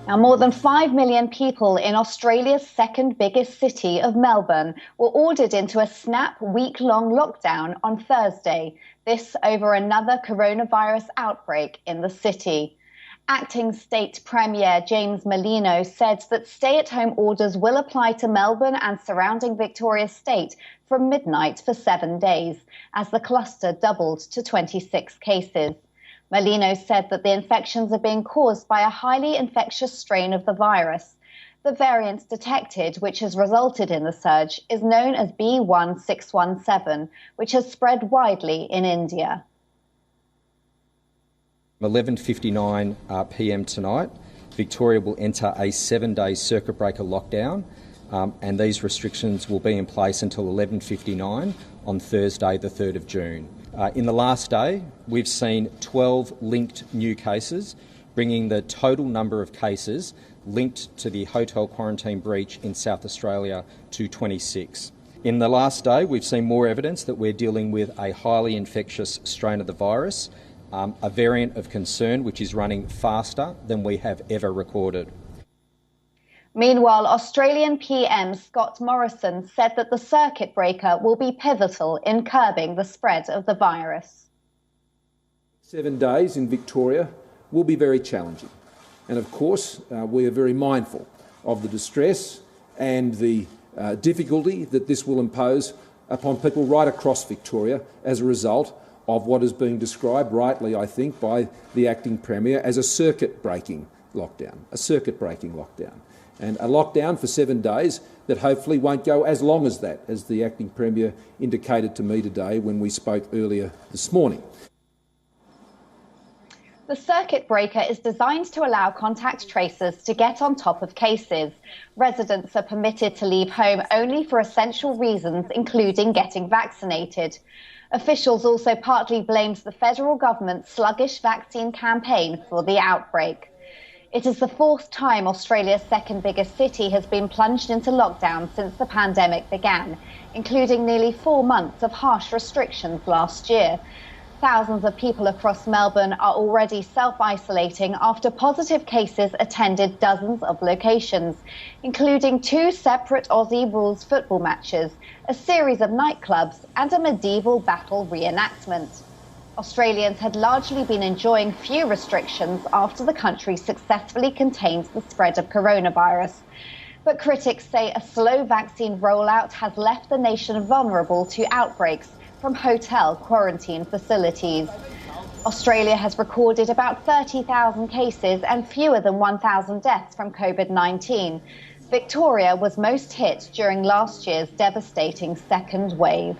Now, more than 5 million people in Australia's second biggest city of Melbourne were ordered into a snap week-long lockdown on Thursday, this over another coronavirus outbreak in the city. Acting State Premier James Merlino said that stay-at-home orders will apply to Melbourne and surrounding Victoria State from midnight for 7 days, as the cluster doubled to 26 cases. Merlino said that the infections are being caused by a highly infectious strain of the virus. The variant detected, which has resulted in the surge, is known as B1617, which has spread widely in India. 11:59 p.m. tonight, Victoria will enter a 7-day circuit breaker lockdown, and these restrictions will be in place until 11:59 on Thursday, the 3rd of June. In the last day, we've seen 12 linked new cases, bringing the total number of cases linked to the hotel quarantine breach in South Australia to 26. In the last day, we've seen more evidence that we're dealing with a highly infectious strain of the virus, a variant of concern which is running faster than we have ever recorded. Meanwhile, Australian PM Scott Morrison said that the circuit breaker will be pivotal in curbing the spread of the virus. 7 days in Victoria will be very challenging. And of course, we are very mindful of the distress and the difficulty that this will impose upon people right across Victoria as a result of what is being described, rightly I think, by the Acting Premier as a circuit-breaking lockdown, and a lockdown for 7 days that hopefully won't go as long as that, as the Acting Premier indicated to me today when we spoke earlier this morning. The circuit breaker is designed to allow contact tracers to get on top of cases. Residents are permitted to leave home only for essential reasons, including getting vaccinated. Officials also partly blamed the federal government's sluggish vaccine campaign for the outbreak. It is the fourth time Australia's second biggest city has been plunged into lockdown since the pandemic began, including nearly 4 months of harsh restrictions last year. Thousands of people across Melbourne are already self-isolating after positive cases attended dozens of locations, including 2 separate Aussie rules football matches, a series of nightclubs and a medieval battle reenactment. Australians had largely been enjoying few restrictions after the country successfully contained the spread of coronavirus. But critics say a slow vaccine rollout has left the nation vulnerable to outbreaks from hotel quarantine facilities. Australia has recorded about 30,000 cases and fewer than 1,000 deaths from COVID-19. Victoria was most hit during last year's devastating second wave.